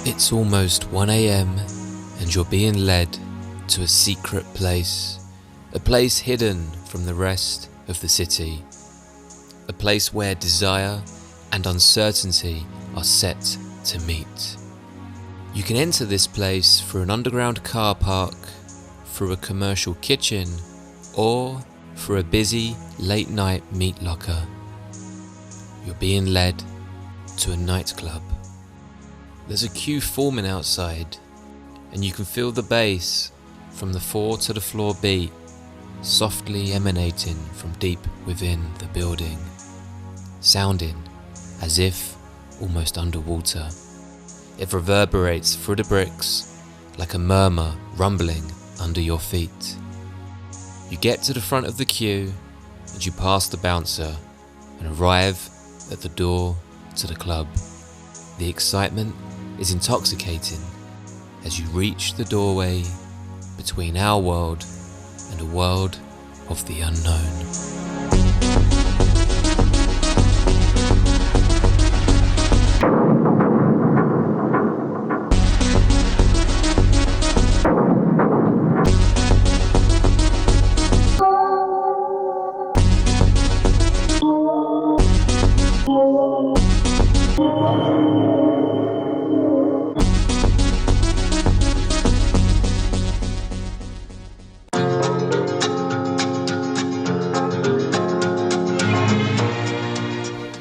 It's almost 1 AM and you're being led to a secret place. A place hidden from the rest of the city. A place where desire and uncertainty are set to meet. You can enter this place through an underground car park, through a commercial kitchen, or through a busy late night meat locker. You're being led to a nightclub. There's a queue forming outside, and you can feel the bass from the 4 to the floor beat softly emanating from deep within the building, sounding as if almost underwater. It reverberates through the bricks like a murmur rumbling under your feet. You get to the front of the queue and you pass the bouncer and arrive at the door to the club. The excitement is intoxicating as you reach the doorway between our world and a world of the unknown.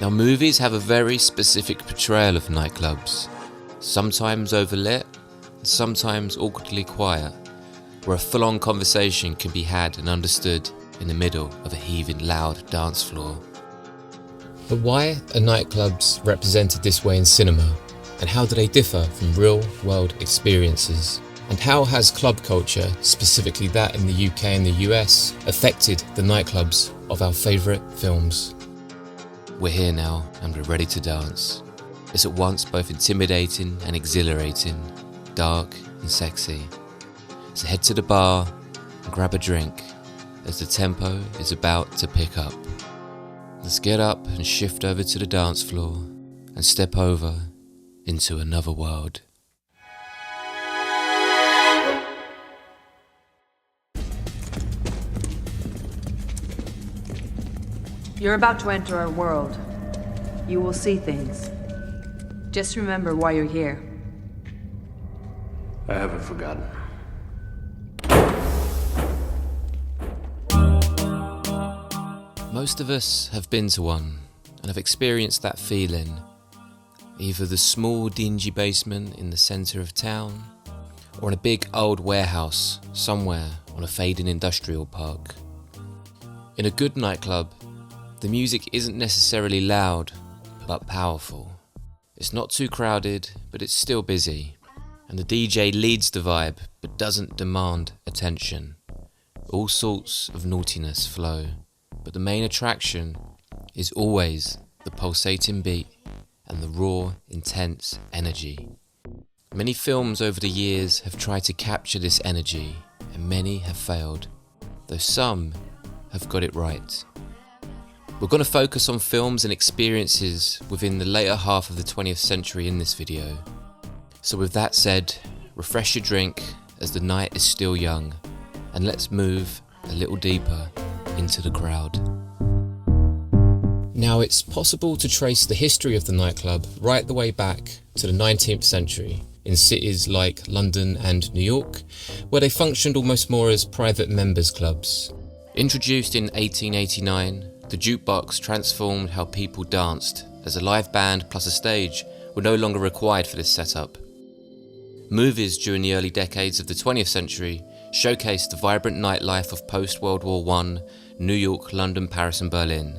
Now, movies have a very specific portrayal of nightclubs, sometimes overlit, sometimes awkwardly quiet, where a full-on conversation can be had and understood in the middle of a heaving loud dance floor. But why are nightclubs represented this way in cinema, and how do they differ from real-world experiences? And how has club culture, specifically that in the UK and the US, affected the nightclubs of our favourite films? We're here now and we're ready to dance. It's at once both intimidating and exhilarating, dark and sexy. So head to the bar and grab a drink as the tempo is about to pick up. Let's get up and shift over to the dance floor and step over into another world. You're about to enter our world. You will see things. Just remember why you're here. I haven't forgotten. Most of us have been to one and have experienced that feeling. Either the small dingy basement in the centre of town, or in a big old warehouse somewhere on a fading industrial park. In a good nightclub, the music isn't necessarily loud, but powerful. It's not too crowded, but it's still busy. And the DJ leads the vibe, but doesn't demand attention. All sorts of naughtiness flow, but the main attraction is always the pulsating beat and the raw, intense energy. Many films over the years have tried to capture this energy, and many have failed, though some have got it right. We're going to focus on films and experiences within the later half of the 20th century in this video. So with that said, refresh your drink as the night is still young, and let's move a little deeper into the crowd. Now, it's possible to trace the history of the nightclub right the way back to the 19th century in cities like London and New York, where they functioned almost more as private members' clubs. Introduced in 1889, the jukebox transformed how people danced, as a live band plus a stage were no longer required for this setup. Movies during the early decades of the 20th century showcased the vibrant nightlife of post-World War I New York, London, Paris and Berlin.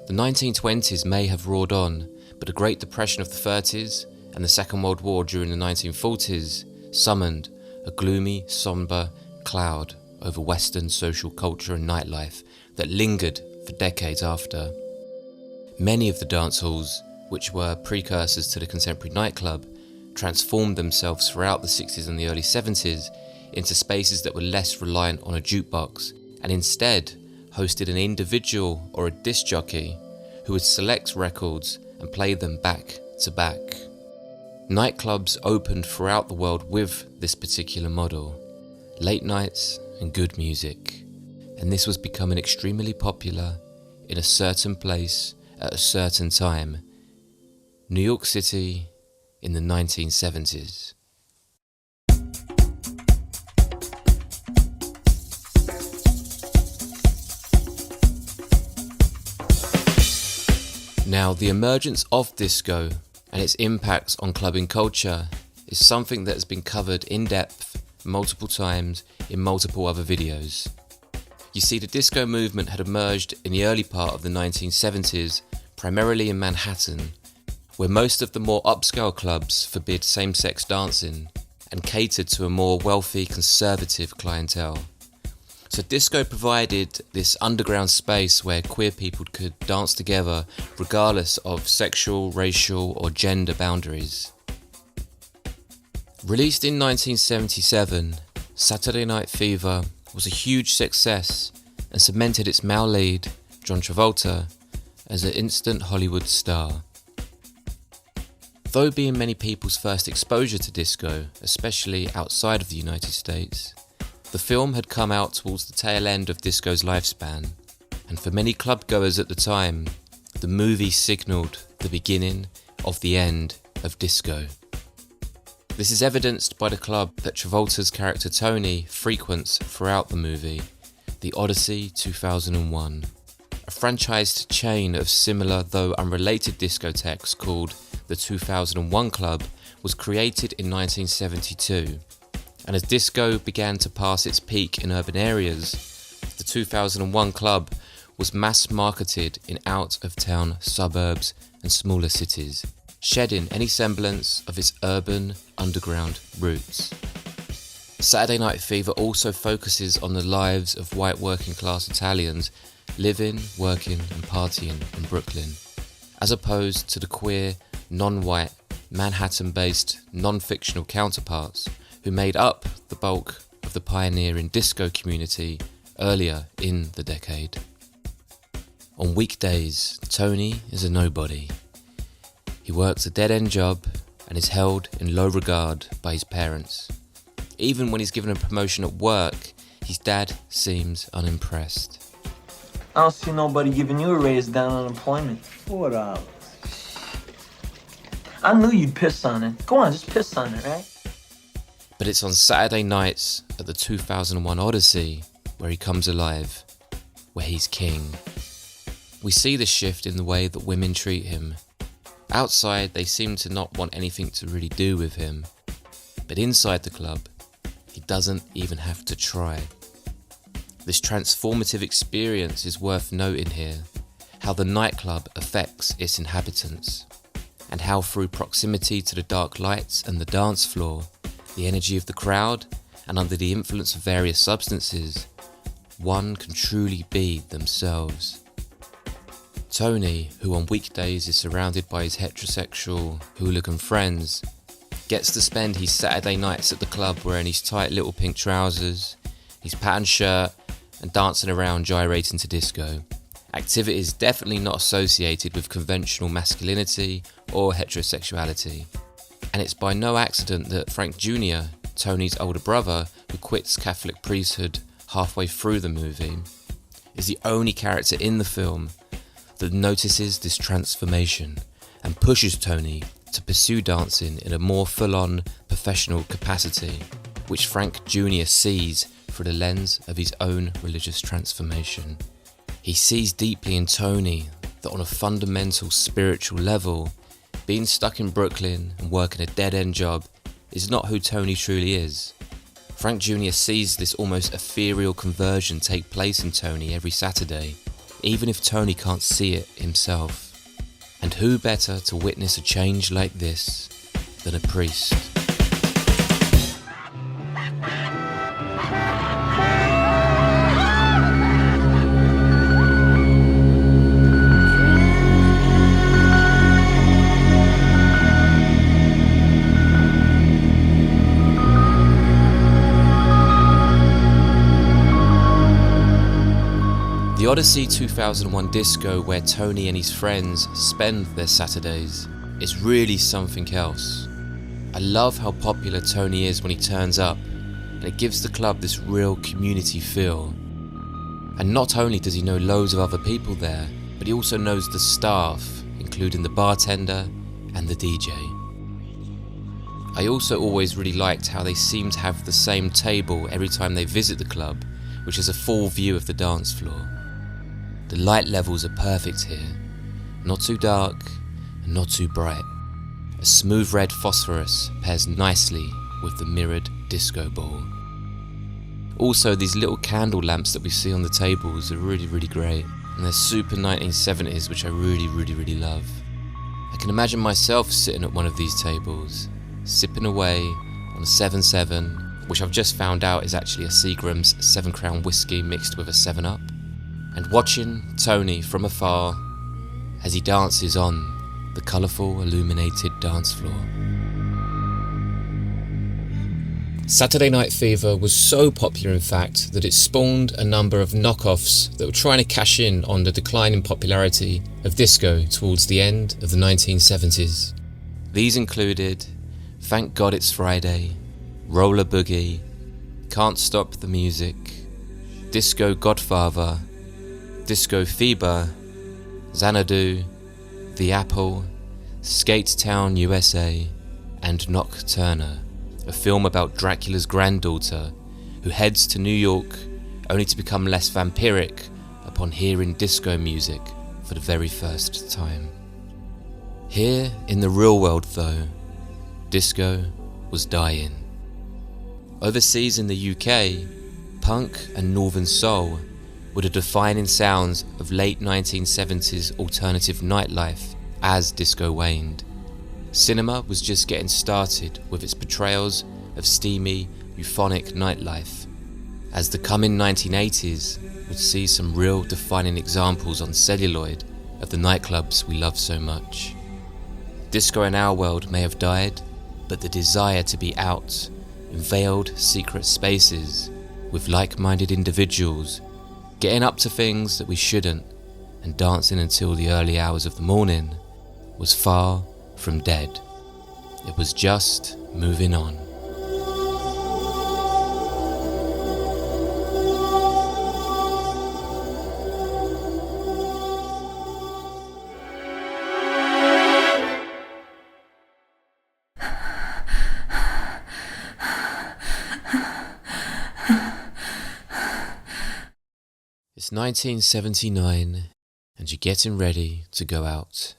The 1920s may have roared on, but the Great Depression of the 30s and the Second World War during the 1940s summoned a gloomy, sombre cloud over Western social culture and nightlife that lingered for decades after. Many of the dance halls, which were precursors to the contemporary nightclub, transformed themselves throughout the 60s and the early 70s into spaces that were less reliant on a jukebox and instead hosted an individual or a disc jockey who would select records and play them back to back. Nightclubs opened throughout the world with this particular model. Late nights and good music. And this was becoming extremely popular in a certain place at a certain time. New York City in the 1970s. Now, the emergence of disco and its impacts on clubbing culture is something that has been covered in depth multiple times in multiple other videos. You see, the disco movement had emerged in the early part of the 1970s, primarily in Manhattan, where most of the more upscale clubs forbid same-sex dancing and catered to a more wealthy, conservative clientele. So disco provided this underground space where queer people could dance together regardless of sexual, racial or gender boundaries. Released in 1977, Saturday Night Fever was a huge success and cemented its male lead, John Travolta, as an instant Hollywood star. Though being many people's first exposure to disco, especially outside of the United States, the film had come out towards the tail end of disco's lifespan, and for many clubgoers at the time, the movie signalled the beginning of the end of disco. This is evidenced by the club that Travolta's character Tony frequents throughout the movie, the Odyssey 2001, a franchised chain of similar though unrelated discotheques called the 2001 Club was created in 1972. And as disco began to pass its peak in urban areas, the 2001 Club was mass marketed in out-of-town suburbs and smaller cities, shedding any semblance of its urban underground roots. Saturday Night Fever also focuses on the lives of white working class Italians living, working and partying in Brooklyn, as opposed to the queer, non-white, Manhattan-based, non-fictional counterparts who made up the bulk of the pioneering disco community earlier in the decade. On weekdays, Tony is a nobody. He works a dead-end job and is held in low regard by his parents. Even when he's given a promotion at work, his dad seems unimpressed. I don't see nobody giving you a raise down on unemployment. $4. I knew you'd piss on it. Go on, just piss on it, right? But it's on Saturday nights at the 2001 Odyssey where he comes alive, where he's king. We see the shift in the way that women treat him. Outside, they seem to not want anything to really do with him. But inside the club, he doesn't even have to try. This transformative experience is worth noting here, how the nightclub affects its inhabitants, and how through proximity to the dark lights and the dance floor, the energy of the crowd, and under the influence of various substances, one can truly be themselves. Tony, who on weekdays is surrounded by his heterosexual hooligan friends, gets to spend his Saturday nights at the club wearing his tight little pink trousers, his patterned shirt, and dancing around gyrating to disco. Activities definitely not associated with conventional masculinity or heterosexuality. And it's by no accident that Frank Jr., Tony's older brother, who quits Catholic priesthood halfway through the movie, is the only character in the film that notices this transformation and pushes Tony to pursue dancing in a more full-on professional capacity, which Frank Jr. sees through the lens of his own religious transformation. He sees deeply in Tony that on a fundamental spiritual level, being stuck in Brooklyn and working a dead-end job is not who Tony truly is. Frank Jr. sees this almost ethereal conversion take place in Tony every Saturday, even if Tony can't see it himself. And who better to witness a change like this than a priest? The Odyssey 2001 disco, where Tony and his friends spend their Saturdays, is really something else. I love how popular Tony is when he turns up, and it gives the club this real community feel. And not only does he know loads of other people there, but he also knows the staff, including the bartender and the DJ. I also always really liked how they seem to have the same table every time they visit the club, which is a full view of the dance floor. The light levels are perfect here, not too dark and not too bright. A smooth red phosphorus pairs nicely with the mirrored disco ball. Also, these little candle lamps that we see on the tables are really great, and they're super 1970s, which I really love. I can imagine myself sitting at one of these tables, sipping away on a 7-7, which I've just found out is actually a Seagram's 7 Crown whiskey mixed with a 7-Up, and watching Tony from afar as he dances on the colourful illuminated dance floor. Saturday Night Fever was so popular, in fact, that it spawned a number of knockoffs that were trying to cash in on the decline in popularity of disco towards the end of the 1970s. These included Thank God It's Friday, Roller Boogie, Can't Stop the Music, Disco Godfather, Disco Fever, Xanadu, The Apple, Skate Town, USA, and Nocturna, a film about Dracula's granddaughter who heads to New York only to become less vampiric upon hearing disco music for the very first time. Here in the real world though, disco was dying. Overseas in the UK, punk and northern soul were the defining sounds of late 1970s alternative nightlife as disco waned. Cinema was just getting started with its portrayals of steamy, euphonic nightlife, as the coming 1980s would see some real defining examples on celluloid of the nightclubs we love so much. Disco in our world may have died, but the desire to be out in veiled secret spaces with like-minded individuals, getting up to things that we shouldn't and dancing until the early hours of the morning was far from dead. It was just moving on. It's 1979 and you're getting ready to go out.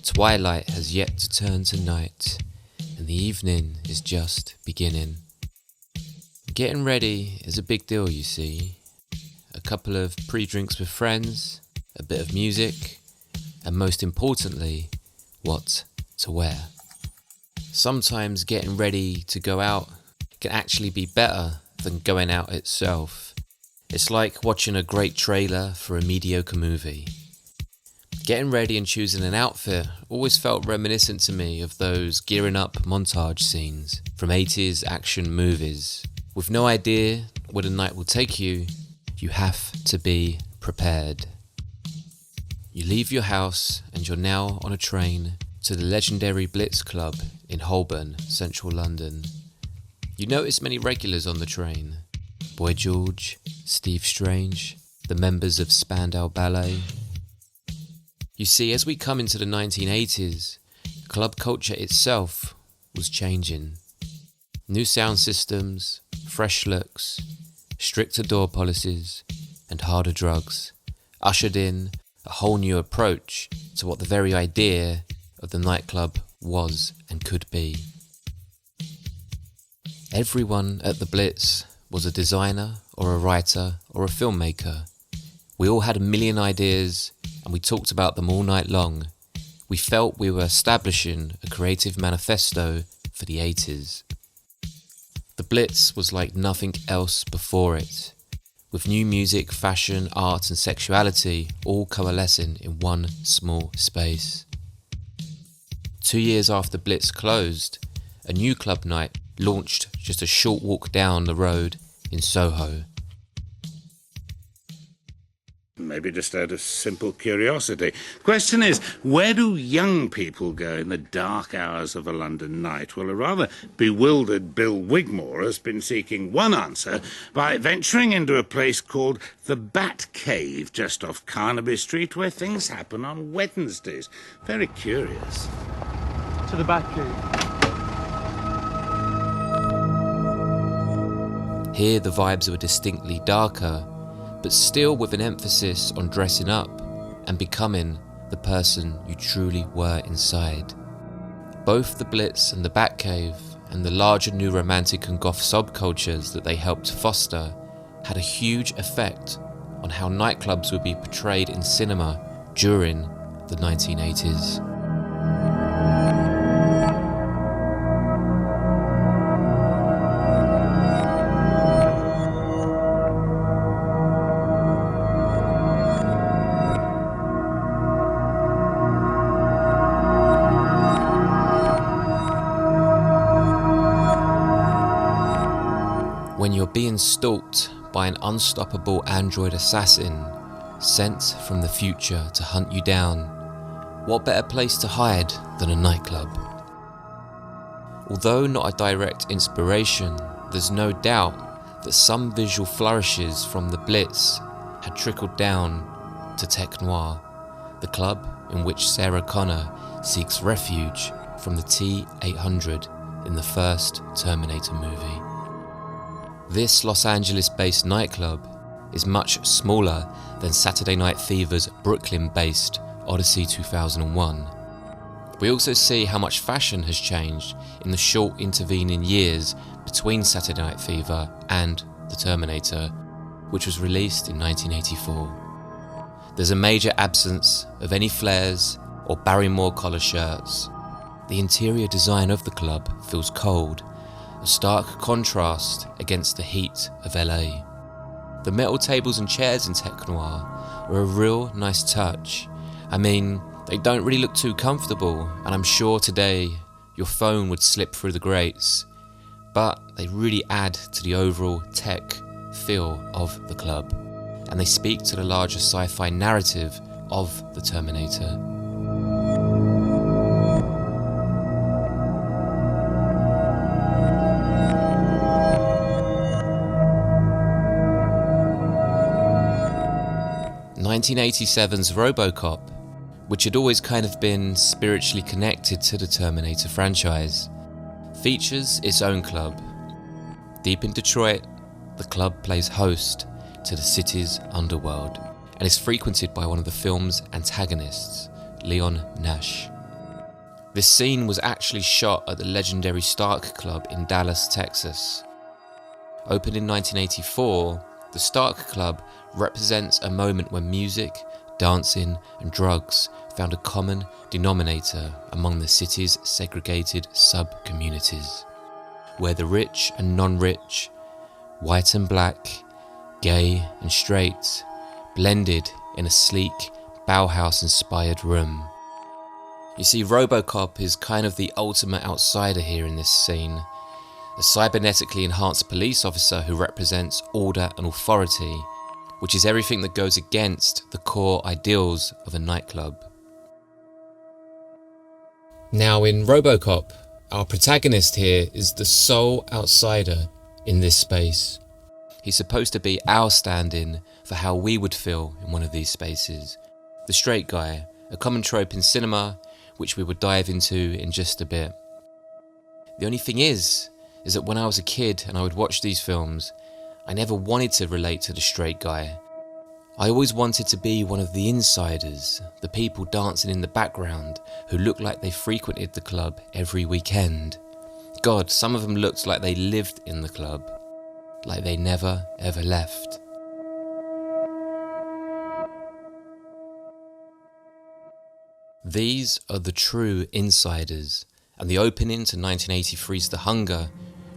Twilight has yet to turn to night, and the evening is just beginning. Getting ready is a big deal, you see. A couple of pre-drinks with friends, a bit of music, and most importantly, what to wear. Sometimes getting ready to go out can actually be better than going out itself. It's like watching a great trailer for a mediocre movie. Getting ready and choosing an outfit always felt reminiscent to me of those gearing up montage scenes from 80s action movies. With no idea where the night will take you, you have to be prepared. You leave your house and you're now on a train to the legendary Blitz Club in Holborn, central London. You notice many regulars on the train. Boy George, Steve Strange, the members of Spandau Ballet. You see, as we come into the 1980s, club culture itself was changing. New sound systems, fresh looks, stricter door policies, and harder drugs ushered in a whole new approach to what the very idea of the nightclub was and could be. Everyone at the Blitz was a designer or a writer or a filmmaker. We all had a million ideas and we talked about them all night long. We felt we were establishing a creative manifesto for the 80s. The Blitz was like nothing else before it, with new music, fashion, art and sexuality all coalescing in one small space. 2 years after Blitz closed, a new club night launched just a short walk down the road in Soho. Maybe just out of simple curiosity. Question is, where do young people go in the dark hours of a London night? Well, a rather bewildered Bill Wigmore has been seeking one answer by venturing into a place called the Bat Cave, just off Carnaby Street, where things happen on Wednesdays. Very curious. To the Bat Cave. Here the vibes were distinctly darker, but still with an emphasis on dressing up and becoming the person you truly were inside. Both the Blitz and the Batcave, and the larger new romantic and goth subcultures that they helped foster, had a huge effect on how nightclubs would be portrayed in cinema during the 1980s. When you're being stalked by an unstoppable android assassin sent from the future to hunt you down, what better place to hide than a nightclub? Although not a direct inspiration, there's no doubt that some visual flourishes from the Blitz had trickled down to Tech Noir, the club in which Sarah Connor seeks refuge from the T-800 in the first Terminator movie. This Los Angeles-based nightclub is much smaller than Saturday Night Fever's Brooklyn-based Odyssey 2001. We also see how much fashion has changed in the short intervening years between Saturday Night Fever and The Terminator, which was released in 1984. There's a major absence of any flares or Barrymore collar shirts. The interior design of the club feels cold, a stark contrast against the heat of LA. The metal tables and chairs in Tech Noir were a real nice touch. I mean, they don't really look too comfortable, and I'm sure today your phone would slip through the grates, but they really add to the overall tech feel of the club, and they speak to the larger sci-fi narrative of the Terminator. (1987's Robocop, which had always kind of been spiritually connected to the Terminator franchise, features its own club. Deep in Detroit, the club plays host to the city's underworld and is frequented by one of the film's antagonists, Leon Nash. This scene was actually shot at the legendary Stark Club in Dallas, Texas. Opened in 1984, the Stark Club represents a moment when music, dancing and drugs found a common denominator among the city's segregated sub-communities, where the rich and non-rich, white and black, gay and straight, blended in a sleek, Bauhaus-inspired room. You see, Robocop is kind of the ultimate outsider here in this scene, a cybernetically enhanced police officer who represents order and authority, which is everything that goes against the core ideals of a nightclub. Now in Robocop, our protagonist here is the sole outsider in this space. He's supposed to be our stand-in for how we would feel in one of these spaces. The straight guy, a common trope in cinema, which we will dive into in just a bit. The only thing is that when I was a kid and I would watch these films, I never wanted to relate to the straight guy. I always wanted to be one of the insiders, the people dancing in the background who looked like they frequented the club every weekend. God, some of them looked like they lived in the club, like they never ever left. These are the true insiders, and the opening to 1983's The Hunger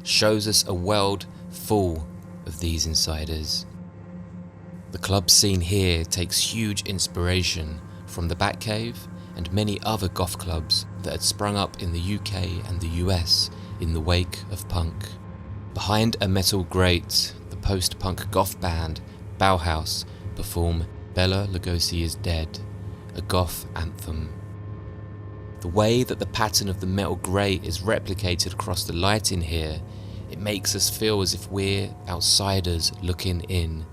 shows us a world full of these insiders. The club scene here takes huge inspiration from the Batcave and many other goth clubs that had sprung up in the UK and the US in the wake of punk. Behind a metal grate, the post-punk goth band Bauhaus perform Bela Lugosi is Dead, a goth anthem. The way that the pattern of the metal grate is replicated across the lighting here, it makes us feel as if we're outsiders looking in,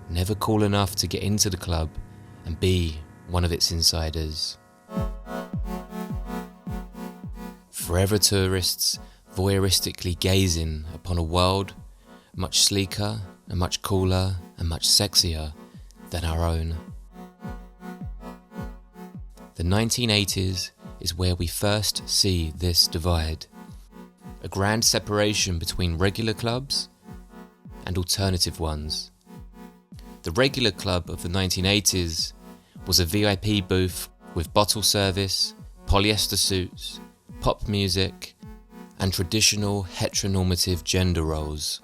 never cool enough to get into the club and be one of its insiders. Forever tourists voyeuristically gazing upon a world much sleeker and much cooler and much sexier than our own. The 1980s is where we first see this divide, a grand separation between regular clubs and alternative ones. The regular club of the 1980s was a VIP booth with bottle service, polyester suits, pop music, and traditional heteronormative gender roles.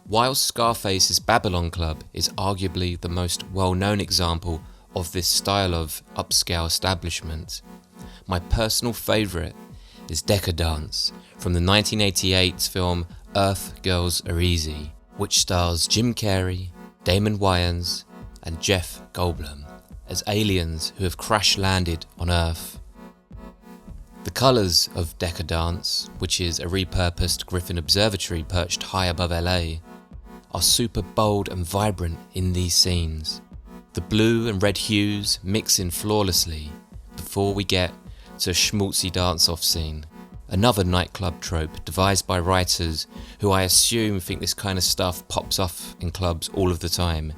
While Scarface's Babylon Club is arguably the most well-known example of this style of upscale establishment, my personal favourite is Decadence from the 1988 film Earth Girls Are Easy, which stars Jim Carrey, Damon Wayans, and Jeff Goldblum as aliens who have crash-landed on Earth. The colours of Decadence, which is a repurposed Griffin Observatory perched high above LA, are super bold and vibrant in these scenes. The blue and red hues mixing flawlessly before we get to a schmaltzy dance-off scene, another nightclub trope devised by writers who I assume think this kind of stuff pops off in clubs all of the time.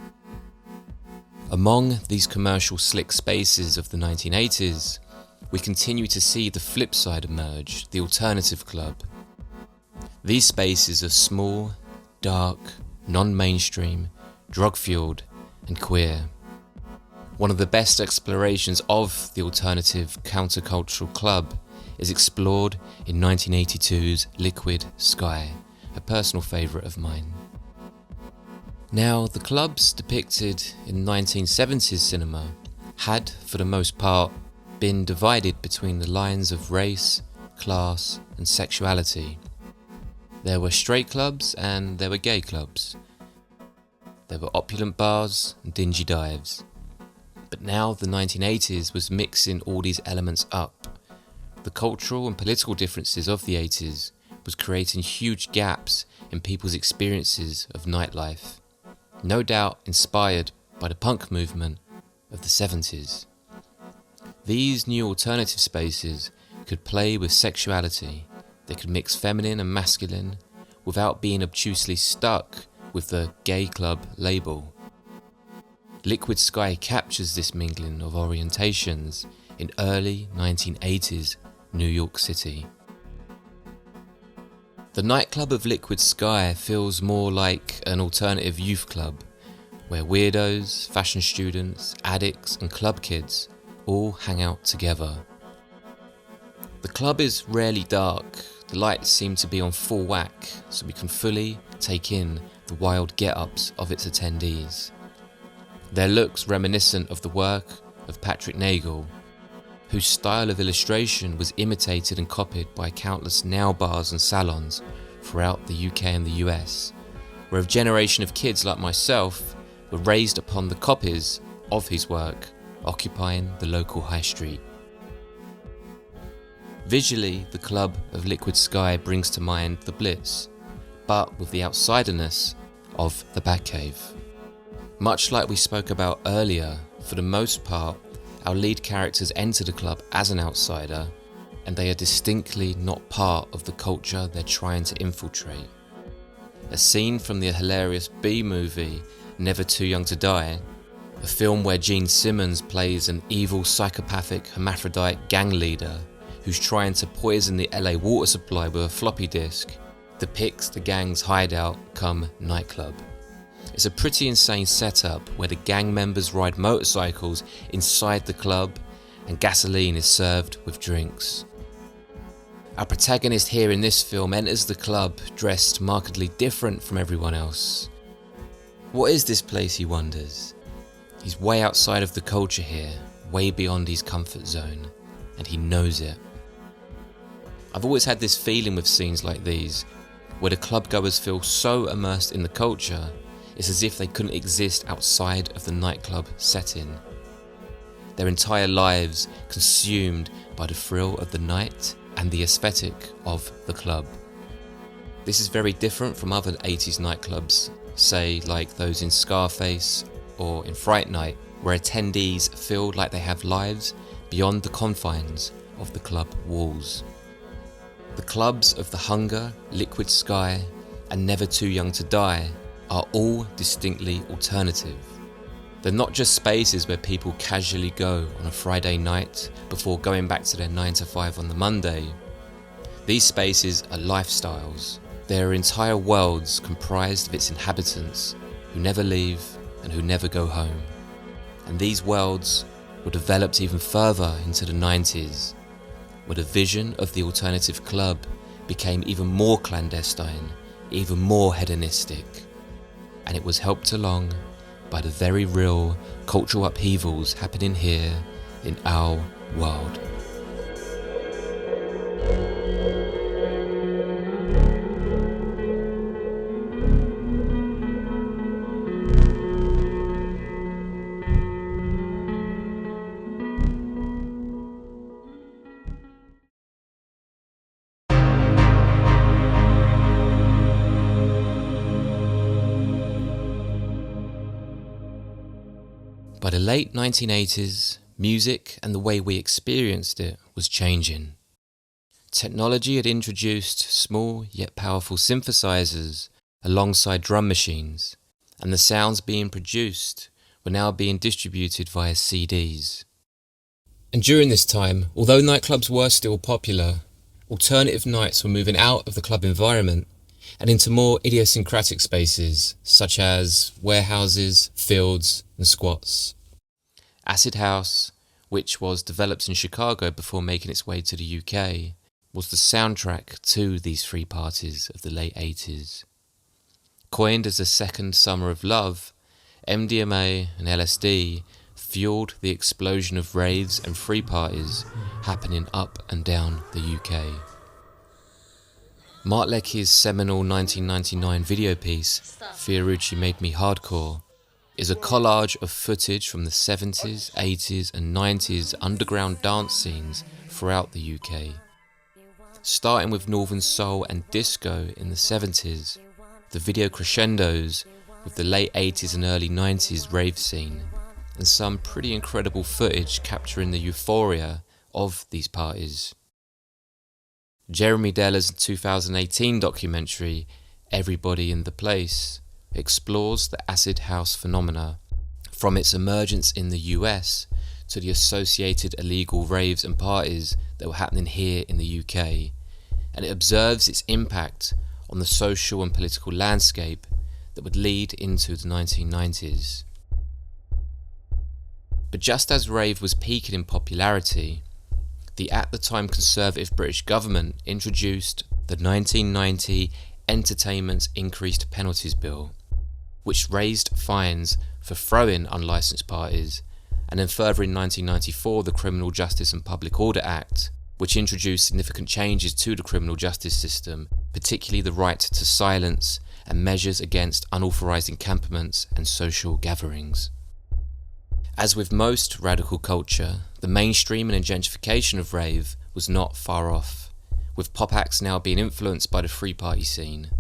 Among these commercial slick spaces of the 1980s, we continue to see the flip side emerge, the alternative club. These spaces are small, dark, non-mainstream, drug-fueled, and queer. One of the best explorations of the alternative countercultural club is explored in 1982's Liquid Sky, a personal favourite of mine. Now, the clubs depicted in 1970s cinema had, for the most part, been divided between the lines of race, class, and sexuality. There were straight clubs and there were gay clubs. There were opulent bars and dingy dives. But now the 1980s was mixing all these elements up. The cultural and political differences of the 80s was creating huge gaps in people's experiences of nightlife, no doubt inspired by the punk movement of the 70s. These new alternative spaces could play with sexuality. They could mix feminine and masculine without being obtusely stuck with the gay club label. Liquid Sky captures this mingling of orientations in early 1980s New York City. The nightclub of Liquid Sky feels more like an alternative youth club, where weirdos, fashion students, addicts and club kids all hang out together. The club is rarely dark, the lights seem to be on full whack, so we can fully take in the wild get-ups of its attendees. Their looks reminiscent of the work of Patrick Nagel, whose style of illustration was imitated and copied by countless nail bars and salons throughout the UK and the US, where a generation of kids like myself were raised upon the copies of his work, occupying the local high street. Visually, the club of Liquid Sky brings to mind the Blitz, but with the outsiderness of the Batcave. Much like we spoke about earlier, for the most part, our lead characters enter the club as an outsider, and they are distinctly not part of the culture they're trying to infiltrate. A scene from the hilarious B-movie Never Too Young to Die, a film where Gene Simmons plays an evil psychopathic hermaphrodite gang leader who's trying to poison the LA water supply with a floppy disk, depicts the gang's hideout come nightclub. It's a pretty insane setup where the gang members ride motorcycles inside the club and gasoline is served with drinks. Our protagonist here in this film enters the club dressed markedly different from everyone else. What is this place, he wonders? He's way outside of the culture here, way beyond his comfort zone, and he knows it. I've always had this feeling with scenes like these, where the clubgoers feel so immersed in the culture, it's as if they couldn't exist outside of the nightclub setting. Their entire lives consumed by the thrill of the night and the aesthetic of the club. This is very different from other 80s nightclubs, say like those in Scarface or in Fright Night, where attendees feel like they have lives beyond the confines of the club walls. The clubs of The Hunger, Liquid Sky, and Never Too Young to Die are all distinctly alternative. They're not just spaces where people casually go on a Friday night before going back to their 9 to 5 on the Monday. These spaces are lifestyles. They are entire worlds comprised of its inhabitants who never leave and who never go home. And these worlds were developed even further into the 90s, where the vision of the alternative club became even more clandestine, even more hedonistic. And it was helped along by the very real cultural upheavals happening here in our world. By the late 1980s, music and the way we experienced it was changing. Technology had introduced small yet powerful synthesizers alongside drum machines, and the sounds being produced were now being distributed via CDs. And during this time, although nightclubs were still popular, alternative nights were moving out of the club environment and into more idiosyncratic spaces such as warehouses, fields and squats. Acid house, which was developed in Chicago before making its way to the UK, was the soundtrack to these three parties of the late 80s. Coined as a second summer of love, MDMA and LSD fueled the explosion of raves and free parties happening up and down the UK. Mark Leckie's seminal 1999 video piece, Fiorucci Made Me Hardcore, is a collage of footage from the 70s, 80s and 90s underground dance scenes throughout the UK. Starting with Northern Soul and Disco in the 70s, the video crescendos with the late 80s and early 90s rave scene, and some pretty incredible footage capturing the euphoria of these parties. Jeremy Deller's 2018 documentary, Everybody in the Place, explores the acid house phenomena, from its emergence in the US to the associated illegal raves and parties that were happening here in the UK, and it observes its impact on the social and political landscape that would lead into the 1990s. But just as rave was peaking in popularity, the at the time conservative British government introduced the 1990 Entertainment Increased Penalties Bill, which raised fines for throwing unlicensed parties, and then further in 1994 the Criminal Justice and Public Order Act, which introduced significant changes to the criminal justice system, particularly the right to silence and measures against unauthorised encampments and social gatherings. As with most radical culture, the mainstreaming and gentrification of rave was not far off, with pop acts now being influenced by the free party scene.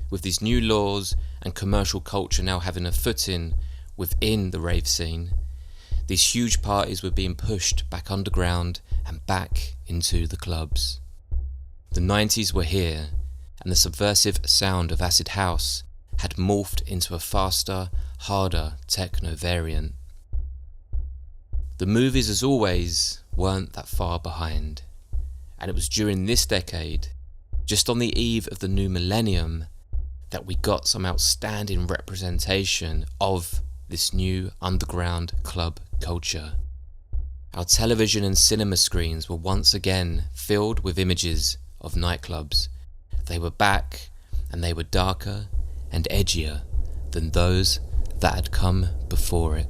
With these new laws and commercial culture now having a footing within the rave scene, these huge parties were being pushed back underground and back into the clubs. The 90s were here, and the subversive sound of acid house had morphed into a faster, harder techno variant. The movies, as always, weren't that far behind, and it was during this decade, just on the eve of the new millennium, that we got some outstanding representation of this new underground club culture. Our television and cinema screens were once again filled with images of nightclubs. They were back, and they were darker and edgier than those that had come before it.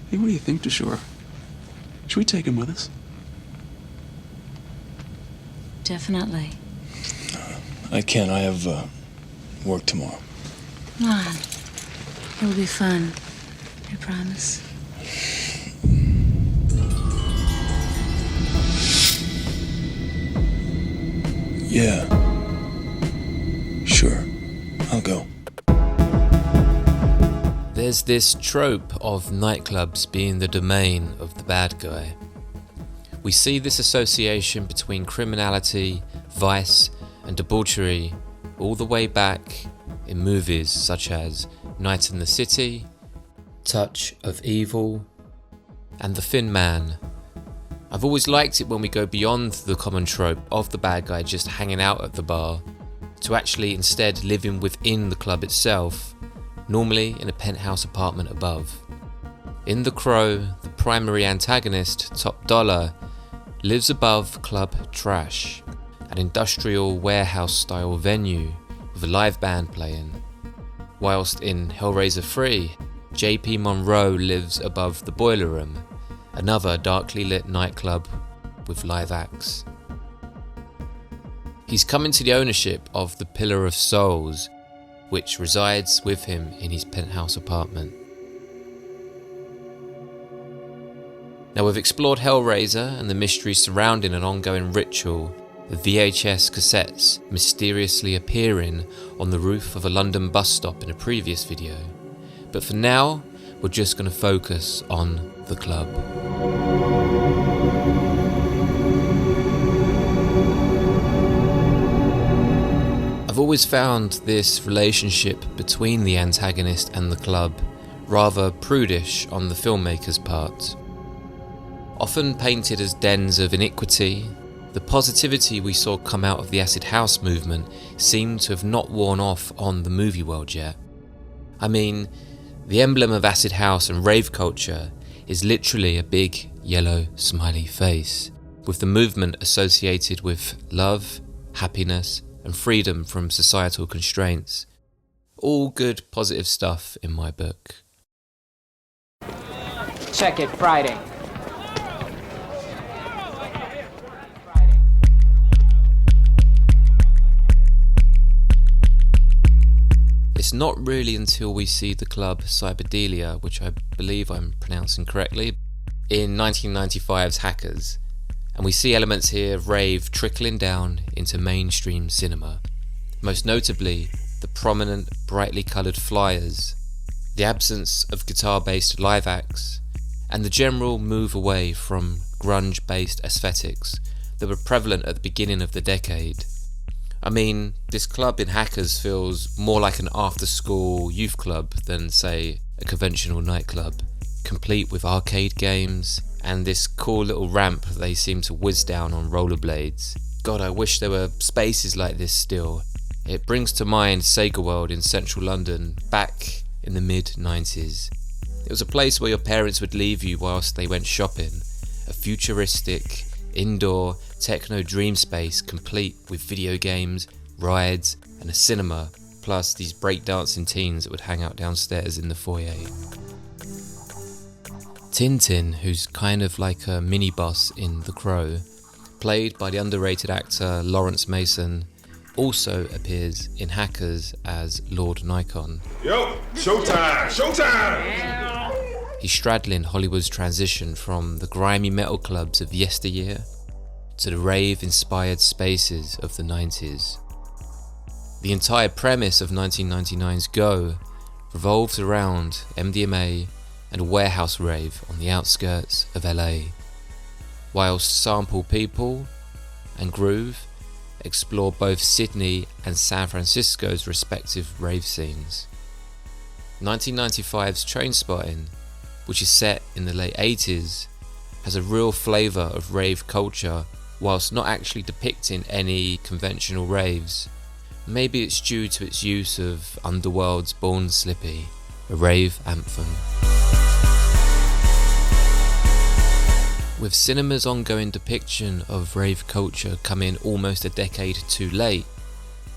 Hey, what do you think, Deshore? Should we take him with us? Definitely. I can't. I have work tomorrow. Come on. It'll be fun. I promise. Yeah. Sure. I'll go. There's this trope of nightclubs being the domain of the bad guy. We see this association between criminality, vice, and debauchery all the way back in movies such as Night in the City, Touch of Evil, and The Thin Man. I've always liked it when we go beyond the common trope of the bad guy just hanging out at the bar, to actually instead living within the club itself, normally in a penthouse apartment above. In The Crow, the primary antagonist, Top Dollar, lives above Club Trash, an industrial warehouse-style venue with a live band playing, whilst in Hellraiser 3, JP Monroe lives above the Boiler Room, another darkly lit nightclub with live acts. He's come into the ownership of the Pillar of Souls, which resides with him in his penthouse apartment. Now, we've explored Hellraiser and the mysteries surrounding an ongoing ritual, the VHS cassettes mysteriously appearing on the roof of a London bus stop in a previous video. But for now, we're just going to focus on the club. I've always found this relationship between the antagonist and the club rather prudish on the filmmaker's part. Often painted as dens of iniquity, the positivity we saw come out of the acid house movement seemed to have not worn off on the movie world yet. I mean, the emblem of acid house and rave culture is literally a big yellow smiley face, with the movement associated with love, happiness, and freedom from societal constraints. All good, positive stuff in my book. Check it Friday. It's not really until we see the club Cyberdelia, which I believe I'm pronouncing correctly, in 1995's Hackers, and we see elements here of rave trickling down into mainstream cinema. Most notably, the prominent, brightly coloured flyers, the absence of guitar-based live acts, and the general move away from grunge-based aesthetics that were prevalent at the beginning of the decade. I mean, this club in Hackers feels more like an after-school youth club than, say, a conventional nightclub, complete with arcade games and this cool little ramp they seem to whiz down on rollerblades. God, I wish there were spaces like this still. It brings to mind Sega World in central London back in the mid-90s. It was a place where your parents would leave you whilst they went shopping, a futuristic, indoor, techno dream space complete with video games, rides, and a cinema, plus these breakdancing teens that would hang out downstairs in the foyer. Tintin, who's kind of like a mini-boss in The Crow, played by the underrated actor Lawrence Mason, also appears in Hackers as Lord Nikon. Yo, showtime! Showtime! He's straddling Hollywood's transition from the grimy metal clubs of yesteryear to the rave-inspired spaces of the 90s. The entire premise of 1999's Go revolves around MDMA and a warehouse rave on the outskirts of LA, whilst Sample People and Groove explore both Sydney and San Francisco's respective rave scenes. 1995's Trainspotting, which is set in the late 80s, has a real flavour of rave culture whilst not actually depicting any conventional raves. Maybe it's due to its use of Underworld's Born Slippy, a rave anthem. With cinema's ongoing depiction of rave culture coming almost a decade too late,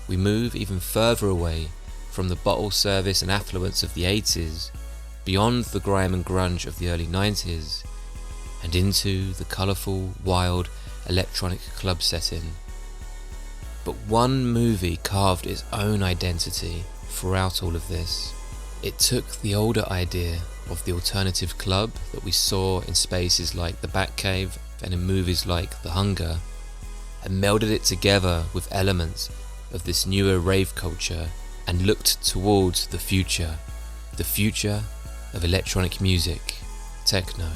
we move even further away from the bottle service and affluence of the 80s, beyond the grime and grunge of the early 90s, and into the colourful, wild, electronic club setting, But one movie carved its own identity throughout all of this. It took the older idea of the alternative club that we saw in spaces like the Batcave and in movies like The Hunger, and melded it together with elements of this newer rave culture and looked towards the future of electronic music, techno.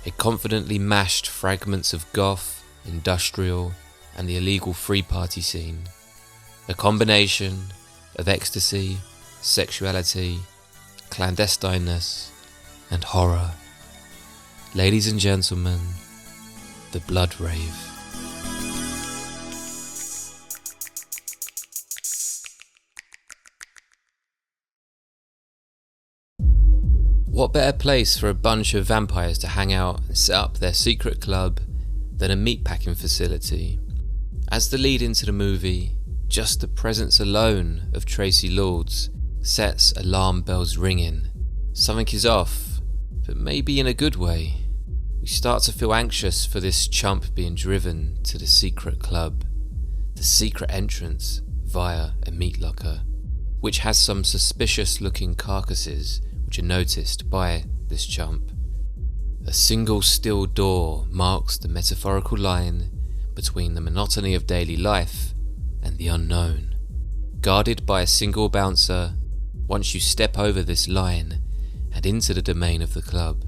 It confidently mashed fragments of goth, industrial, and the illegal free party scene, a combination of ecstasy, sexuality, clandestineness, and horror. Ladies and gentlemen, the Blood Rave. What better place for a bunch of vampires to hang out and set up their secret club than a meatpacking facility? As the lead into the movie, just the presence alone of Tracy Lords sets alarm bells ringing. Something is off, but maybe in a good way. We start to feel anxious for this chump being driven to the secret club, the secret entrance via a meat locker, which has some suspicious looking carcasses which are noticed by this chump. A single steel door marks the metaphorical line between the monotony of daily life and the unknown. Guarded by a single bouncer, once you step over this line and into the domain of the club,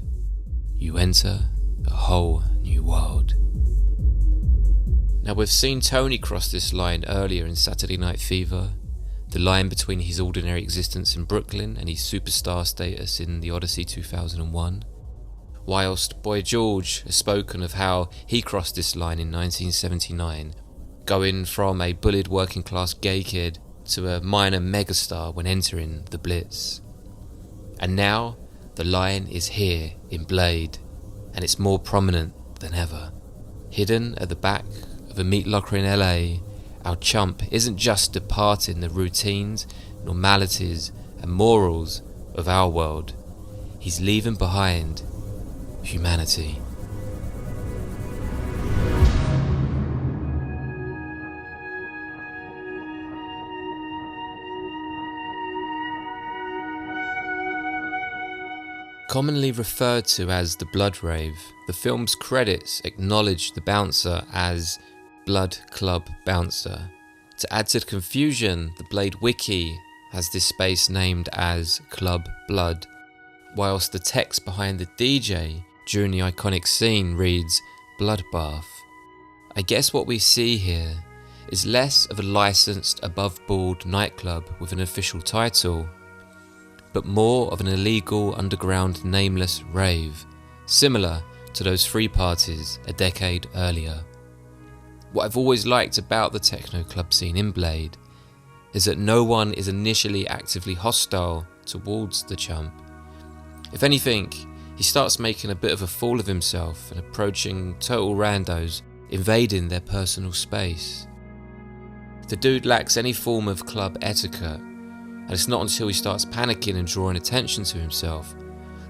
you enter a whole new world. Now, we've seen Tony cross this line earlier in Saturday Night Fever, the line between his ordinary existence in Brooklyn and his superstar status in The Odyssey 2001, whilst Boy George has spoken of how he crossed this line in 1979, going from a bullied working class gay kid to a minor megastar when entering the Blitz. And now the line is here in Blade, and it's more prominent than ever. Hidden at the back of a meat locker in LA, our chump isn't just departing the routines, normalities and morals of our world. He's leaving behind humanity. Commonly referred to as the Blood Rave, the film's credits acknowledge the bouncer as Blood Club Bouncer. To add to the confusion, the Blade Wiki has this space named as Club Blood, whilst the text behind the DJ during the iconic scene reads Bloodbath. I guess what we see here is less of a licensed above-board nightclub with an official title, but more of an illegal underground nameless rave, similar to those free parties a decade earlier. What I've always liked about the techno club scene in Blade is that no one is initially actively hostile towards the chump. If anything, he starts making a bit of a fool of himself and approaching total randos, invading their personal space. The dude lacks any form of club etiquette, and it's not until he starts panicking and drawing attention to himself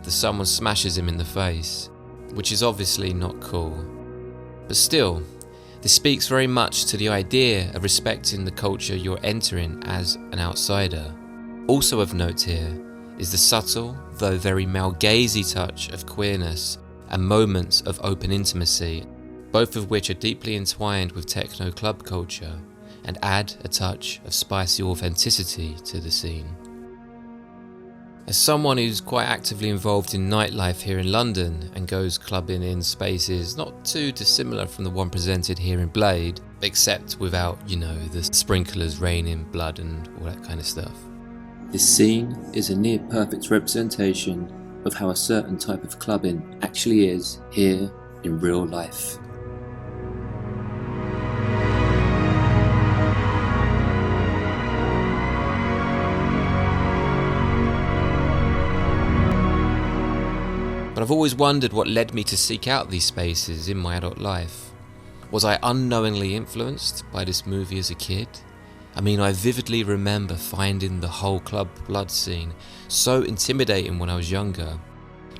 that someone smashes him in the face, which is obviously not cool. But still, this speaks very much to the idea of respecting the culture you're entering as an outsider. Also of note here is the subtle, though very male-gazy touch of queerness and moments of open intimacy, both of which are deeply entwined with techno club culture and add a touch of spicy authenticity to the scene. As someone who's quite actively involved in nightlife here in London and goes clubbing in spaces not too dissimilar from the one presented here in Blade, except without, the sprinklers raining blood and all that kind of stuff. This scene is a near perfect representation of how a certain type of clubbing actually is here in real life. But I've always wondered what led me to seek out these spaces in my adult life. Was I unknowingly influenced by this movie as a kid? I mean, I vividly remember finding the whole Club Blood scene so intimidating when I was younger.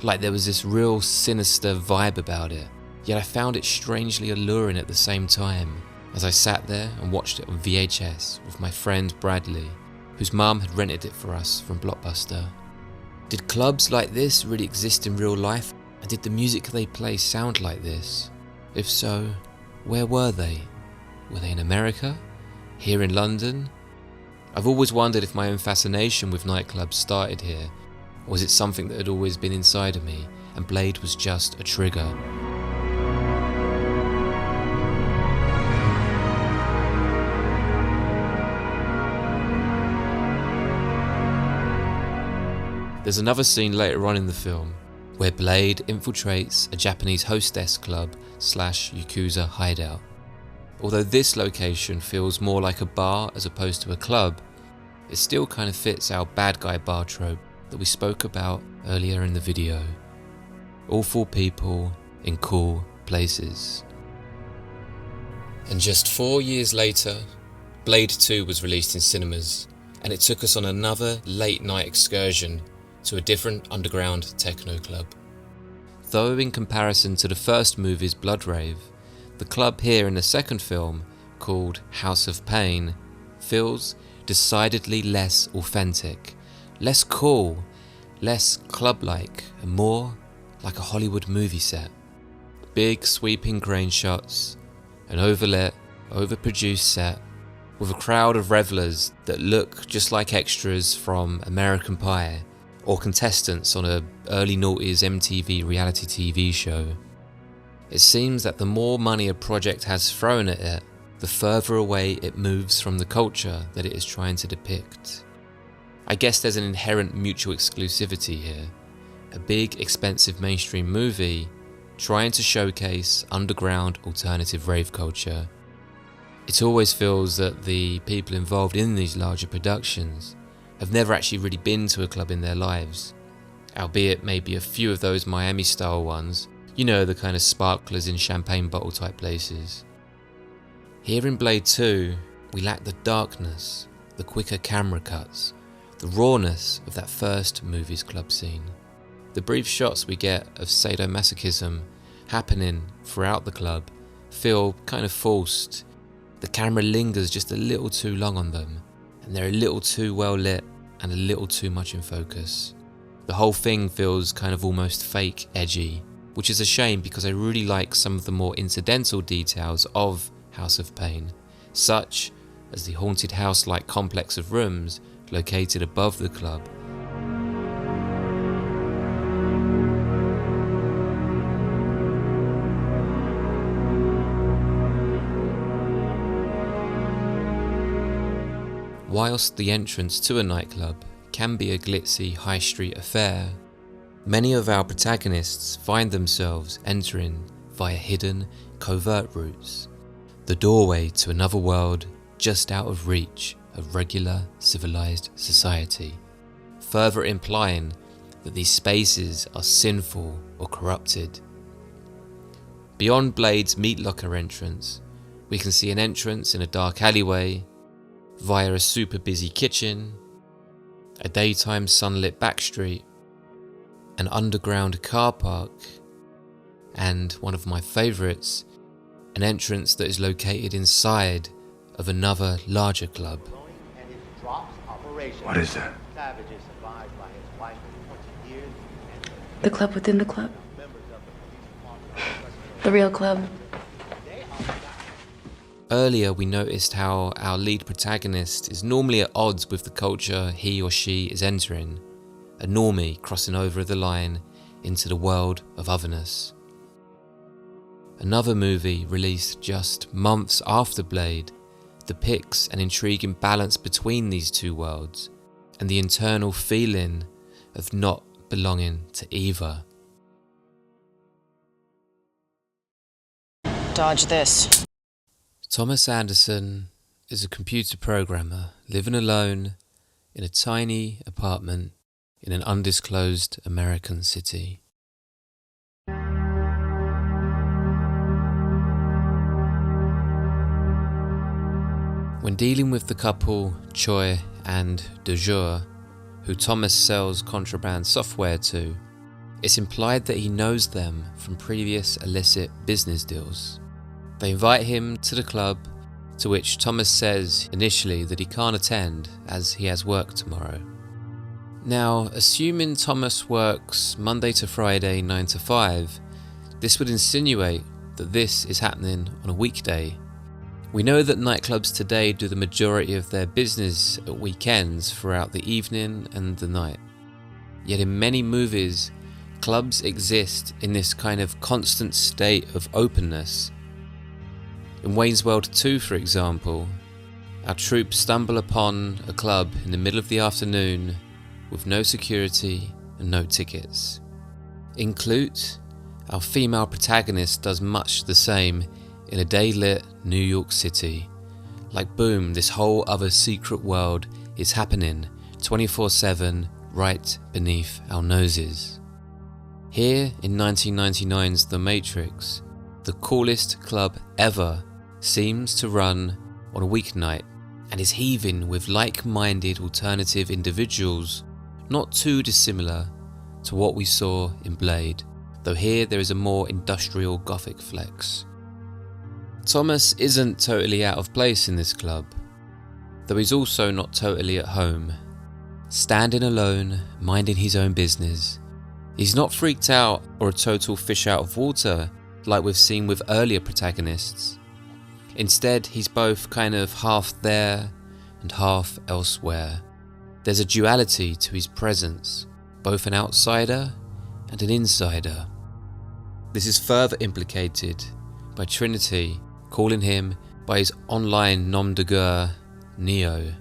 Like there was this real sinister vibe about it, yet I found it strangely alluring at the same time. as I sat there and watched it on VHS with my friend Bradley, whose mum had rented it for us from Blockbuster. Did clubs like this really exist in real life? And did the music they play sound like this? If so, where were they? Were they in America? Here in London? I've always wondered if my own fascination with nightclubs started here, or was it something that had always been inside of me, and Blade was just a trigger? There's another scene later on in the film where Blade infiltrates a Japanese hostess club / Yakuza hideout. Although this location feels more like a bar as opposed to a club, it still kind of fits our bad guy bar trope that we spoke about earlier in the video. Awful people in cool places. And just 4 years later, Blade 2 was released in cinemas, and it took us on another late night excursion to a different underground techno club. Though in comparison to the first movie's Blood Rave, the club here in the second film, called House of Pain, feels decidedly less authentic, less cool, less club-like, and more like a Hollywood movie set. Big sweeping crane shots, an overlit, overproduced set, with a crowd of revelers that look just like extras from American Pie, or contestants on a early noughties MTV reality TV show. It seems that the more money a project has thrown at it, the further away it moves from the culture that it is trying to depict. I guess there's an inherent mutual exclusivity here. A big, expensive mainstream movie trying to showcase underground alternative rave culture. It always feels that the people involved in these larger productions have never actually really been to a club in their lives, albeit maybe a few of those Miami-style ones, you know, the kind of sparklers in champagne bottle type places. Here in Blade 2, we lack the darkness, the quicker camera cuts, the rawness of that first movie's club scene. The brief shots we get of sadomasochism happening throughout the club feel kind of forced. The camera lingers just a little too long on them, and they're a little too well lit and a little too much in focus. The whole thing feels kind of almost fake edgy, which is a shame because I really like some of the more incidental details of House of Pain, such as the haunted house-like complex of rooms located above the club. Whilst the entrance to a nightclub can be a glitzy high street affair, many of our protagonists find themselves entering via hidden, covert routes, the doorway to another world just out of reach of regular civilized society, further implying that these spaces are sinful or corrupted. Beyond Blade's meat locker entrance, we can see an entrance in a dark alleyway, via a super busy kitchen, a daytime sunlit backstreet, an underground car park, and one of my favourites, an entrance that is located inside of another larger club. What is that? The club within the club. The real club. Earlier we noticed how our lead protagonist is normally at odds with the culture he or she is entering, a normie crossing over the line into the world of otherness. Another movie released just months after Blade depicts an intriguing balance between these two worlds and the internal feeling of not belonging to either. Dodge this. Thomas Anderson is a computer programmer living alone in a tiny apartment in an undisclosed American city. When dealing with the couple Choi and De Jour, who Thomas sells contraband software to, it's implied that he knows them from previous illicit business deals. They invite him to the club to which Thomas says initially that he can't attend as he has work tomorrow. Now, assuming Thomas works Monday to Friday 9 to 5, this would insinuate that this is happening on a weekday. We know that nightclubs today do the majority of their business at weekends throughout the evening and the night. Yet in many movies, clubs exist in this kind of constant state of openness. In Wayne's World 2, for example, our troops stumble upon a club in the middle of the afternoon with no security and no tickets. In Clute, our female protagonist does much the same in a day-lit New York City. Like boom, this whole other secret world is happening 24/7 right beneath our noses. Here in 1999's The Matrix, the coolest club ever seems to run on a weeknight and is heaving with like-minded alternative individuals not too dissimilar to what we saw in Blade, though here there is a more industrial gothic flex. Thomas isn't totally out of place in this club, though he's also not totally at home. Standing alone, minding his own business, he's not freaked out or a total fish out of water like we've seen with earlier protagonists. Instead, he's both kind of half there and half elsewhere. There's a duality to his presence, both an outsider and an insider. This is further implicated by Trinity calling him by his online nom de guerre, Neo,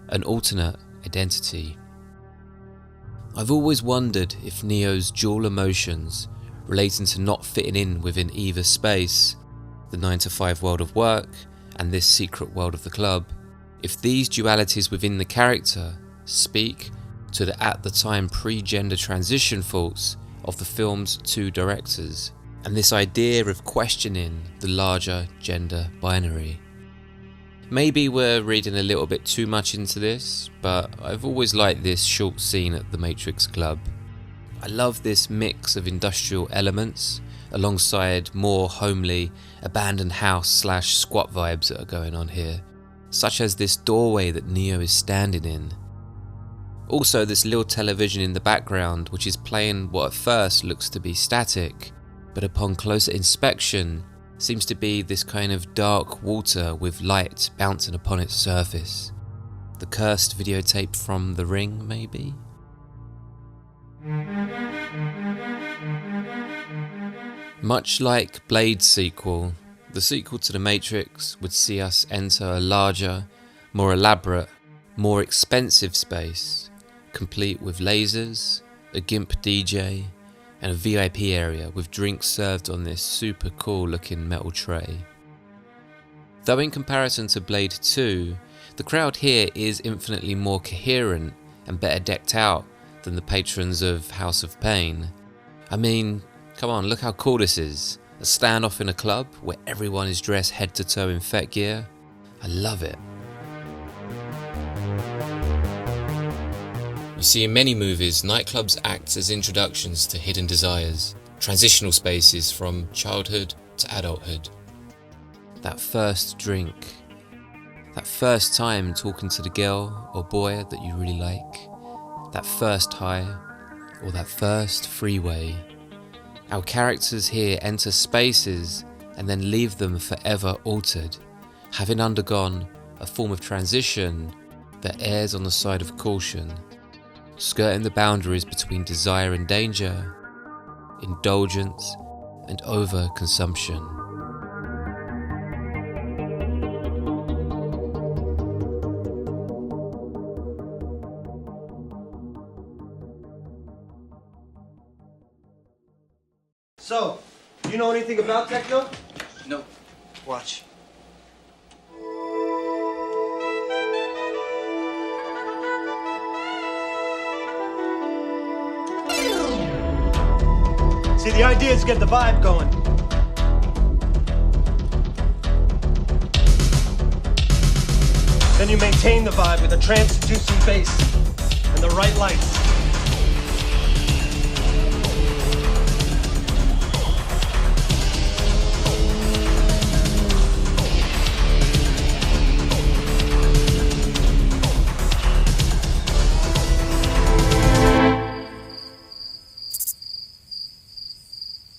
an alternate identity. I've always wondered if Neo's dual emotions relating to not fitting in within either space, the 9 to 5 world of work and this secret world of the club, if these dualities within the character speak to the at the time pre-gender transition thoughts of the film's two directors, and this idea of questioning the larger gender binary. Maybe we're reading a little bit too much into this, but I've always liked this short scene at the Matrix Club. I love this mix of industrial elements alongside more homely abandoned house / squat vibes that are going on here, such as this doorway that Neo is standing in. Also this little television in the background which is playing what at first looks to be static, but upon closer inspection seems to be this kind of dark water with light bouncing upon its surface. The cursed videotape from The Ring, maybe? Much like Blade's sequel, the sequel to The Matrix would see us enter a larger, more elaborate, more expensive space, complete with lasers, a GIMP DJ, and a VIP area with drinks served on this super cool looking metal tray. Though in comparison to Blade 2, the crowd here is infinitely more coherent and better decked out than the patrons of House of Pain. I mean, come on, look how cool this is. A standoff in a club where everyone is dressed head to toe in fet gear. I love it. You see, in many movies, nightclubs act as introductions to hidden desires, transitional spaces from childhood to adulthood. That first drink, that first time talking to the girl or boy that you really like, that first high, or that first freeway. Our characters here enter spaces and then leave them forever altered, having undergone a form of transition that errs on the side of caution, skirting the boundaries between desire and danger, indulgence and overconsumption. So, do you know anything about techno? No. Watch. See, the idea is to get the vibe going. Then you maintain the vibe with a trance-inducing bass and the right lights.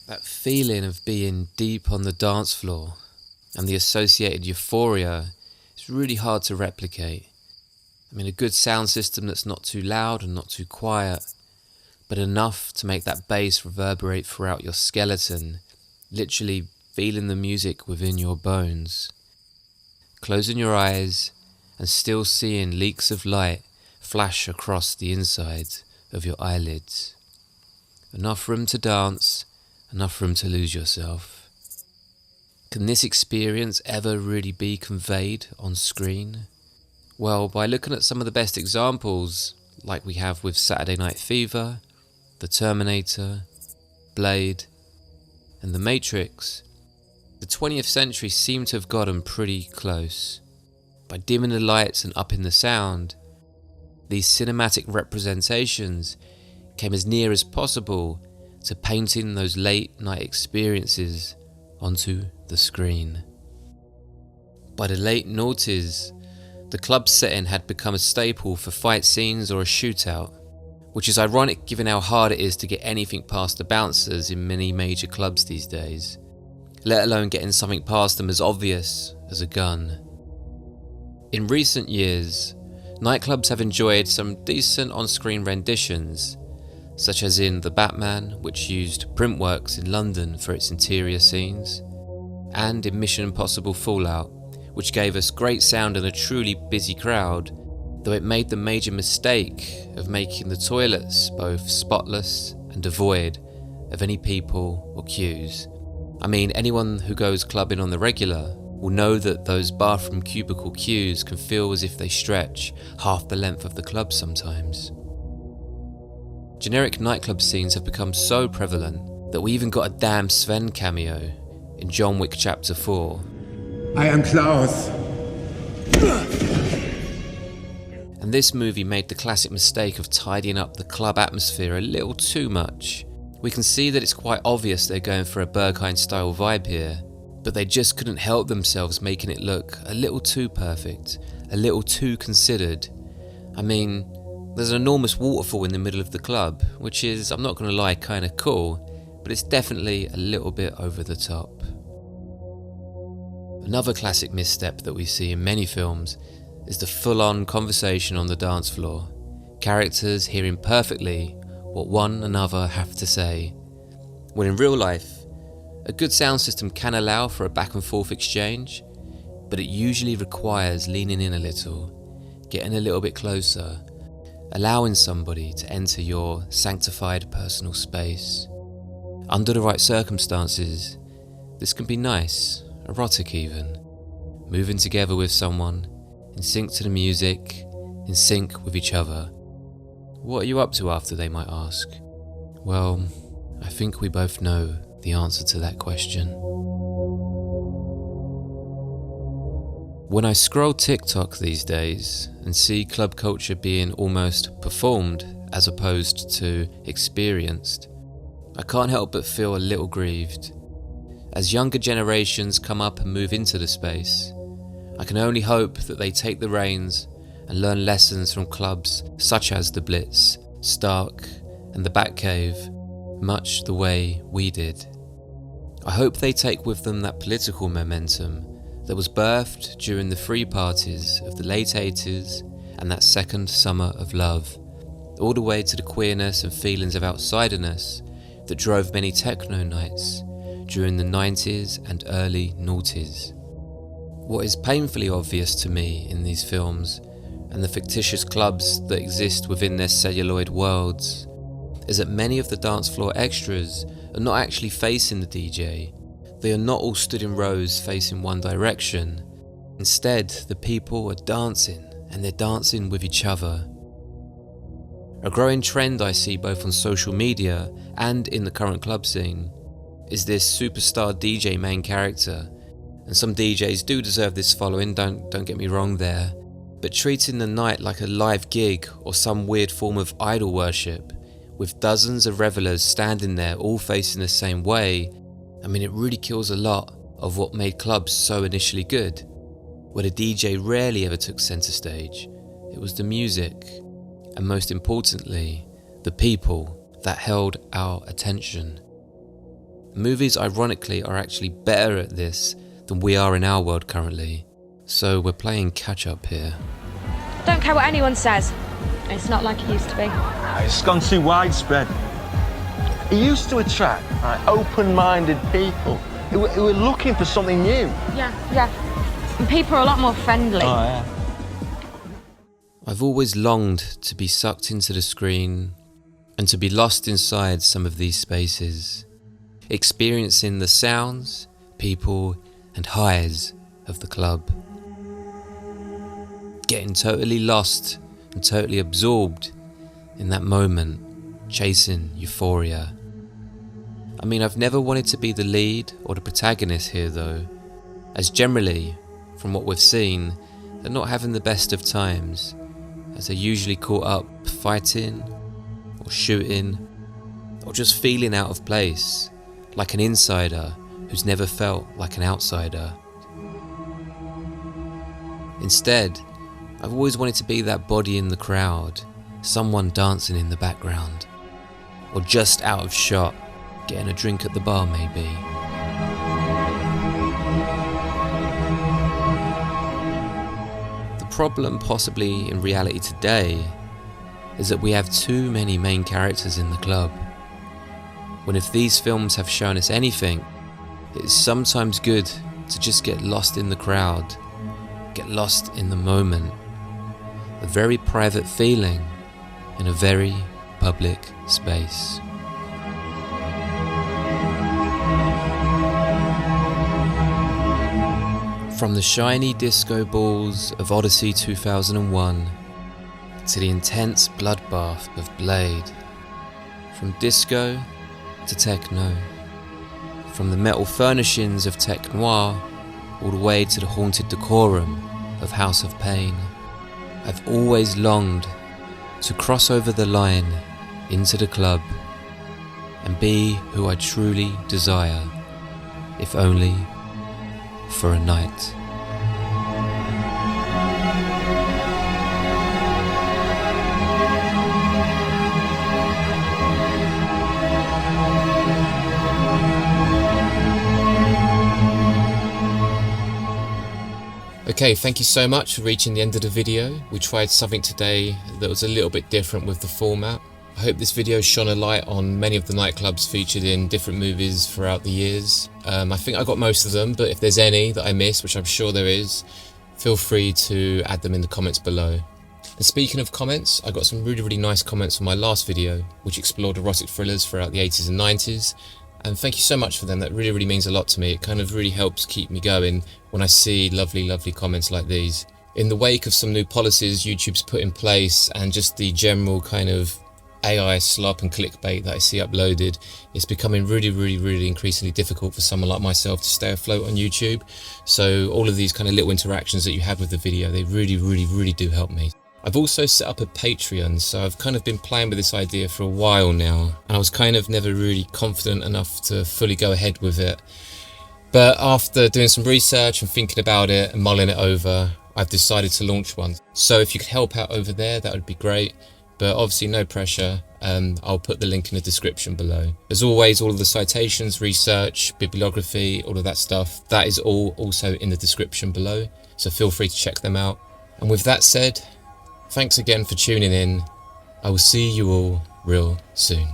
That feeling of being deep on the dance floor and the associated euphoria is really hard to replicate. I mean, a good sound system that's not too loud and not too quiet, but enough to make that bass reverberate throughout your skeleton, literally feeling the music within your bones. Closing your eyes and still seeing leaks of light flash across the inside of your eyelids. Enough room to dance, enough room to lose yourself. Can this experience ever really be conveyed on screen? Well, by looking at some of the best examples, like we have with Saturday Night Fever, The Terminator, Blade, and The Matrix, the 20th century seemed to have gotten pretty close. By dimming the lights and upping the sound, these cinematic representations came as near as possible to painting those late night experiences onto the screen. By the late noughties, the club setting had become a staple for fight scenes or a shootout, which is ironic given how hard it is to get anything past the bouncers in many major clubs these days, let alone getting something past them as obvious as a gun. In recent years, nightclubs have enjoyed some decent on-screen renditions, such as in The Batman, which used Printworks in London for its interior scenes, and in Mission Impossible Fallout, which gave us great sound and a truly busy crowd, though it made the major mistake of making the toilets both spotless and devoid of any people or queues. I mean, anyone who goes clubbing on the regular will know that those bathroom cubicle queues can feel as if they stretch half the length of the club sometimes. Generic nightclub scenes have become so prevalent that we even got a damn Sven cameo in John Wick Chapter 4. I am Klaus. And this movie made the classic mistake of tidying up the club atmosphere a little too much. We can see that it's quite obvious they're going for a Berghain-style vibe here, but they just couldn't help themselves making it look a little too perfect, a little too considered. I mean, there's an enormous waterfall in the middle of the club, which is, I'm not going to lie, kind of cool, but it's definitely a little bit over the top. Another classic misstep that we see in many films is the full-on conversation on the dance floor, characters hearing perfectly what one another have to say, when in real life, a good sound system can allow for a back and forth exchange, but it usually requires leaning in a little, getting a little bit closer, allowing somebody to enter your sanctified personal space. Under the right circumstances, this can be nice, erotic even, moving together with someone, in sync to the music, in sync with each other. What are you up to after, they might ask? Well, I think we both know the answer to that question. When I scroll TikTok these days and see club culture being almost performed as opposed to experienced, I can't help but feel a little grieved. As younger generations come up and move into the space, I can only hope that they take the reins and learn lessons from clubs such as the Blitz, Stark, and the Batcave, much the way we did. I hope they take with them that political momentum that was birthed during the free parties of the late 80s and that second summer of love, all the way to the queerness and feelings of outsiderness that drove many techno nights during the 90s and early noughties. What is painfully obvious to me in these films and the fictitious clubs that exist within their celluloid worlds is that many of the dance floor extras are not actually facing the DJ. They are not all stood in rows facing one direction. Instead, the people are dancing, and they're dancing with each other. A growing trend I see both on social media and in the current club scene is this superstar DJ main character, and some DJs do deserve this following, don't get me wrong there, but treating the night like a live gig or some weird form of idol worship, with dozens of revelers standing there all facing the same way, I mean, it really kills a lot of what made clubs so initially good, where the DJ rarely ever took centre stage. It was the music, and most importantly, the people that held our attention. movies ironically are actually better at this than we are in our world currently. So we're playing catch up here. Don't care what anyone says. It's not like it used to be. It's gone too widespread. It used to attract open-minded people who were looking for something new. Yeah. And people are a lot more friendly. Oh, yeah. I've always longed to be sucked into the screen and to be lost inside some of these spaces, experiencing the sounds, people and highs of the club. Getting totally lost and totally absorbed in that moment, chasing euphoria. I mean, I've never wanted to be the lead or the protagonist here though, as generally, from what we've seen, they're not having the best of times, as they're usually caught up fighting or shooting or just feeling out of place, like an insider who's never felt like an outsider. Instead, I've always wanted to be that body in the crowd, someone dancing in the background, or just out of shot, getting a drink at the bar maybe. The problem possibly in reality today is that we have too many main characters in the club, when if these films have shown us anything, it is sometimes good to just get lost in the crowd, get lost in the moment, a very private feeling in a very public space. From the shiny disco balls of Odyssey 2001 to the intense bloodbath of Blade, from disco to techno, from the metal furnishings of tech noir all the way to the haunted decorum of House of Pain, I've always longed to cross over the line into the club and be who I truly desire, if only for a night. Okay, thank you so much for reaching the end of the video. We tried something today that was a little bit different with the format. I hope this video shone a light on many of the nightclubs featured in different movies throughout the years. I think I got most of them, but if there's any that I missed, which I'm sure there is, feel free to add them in the comments below. And speaking of comments, I got some really nice comments on my last video, which explored erotic thrillers throughout the 80s and 90s. And thank you so much for them. That really means a lot to me. It kind of really helps keep me going when I see lovely comments like these. In the wake of some new policies YouTube's put in place and just the general kind of AI slop and clickbait that I see uploaded, it's becoming really increasingly difficult for someone like myself to stay afloat on YouTube. So all of these kind of little interactions that you have with the video, they really do help me. I've also set up a Patreon, so I've kind of been playing with this idea for a while now, and I was kind of never really confident enough to fully go ahead with it. But after doing some research and thinking about it and mulling it over, I've decided to launch one. So if you could help out over there, that would be great. But obviously no pressure, I'll put the link in the description below. As always, all of the citations, research, bibliography, all of that stuff, that is all also in the description below, so feel free to check them out. And with that said, thanks again for tuning in. I will see you all real soon.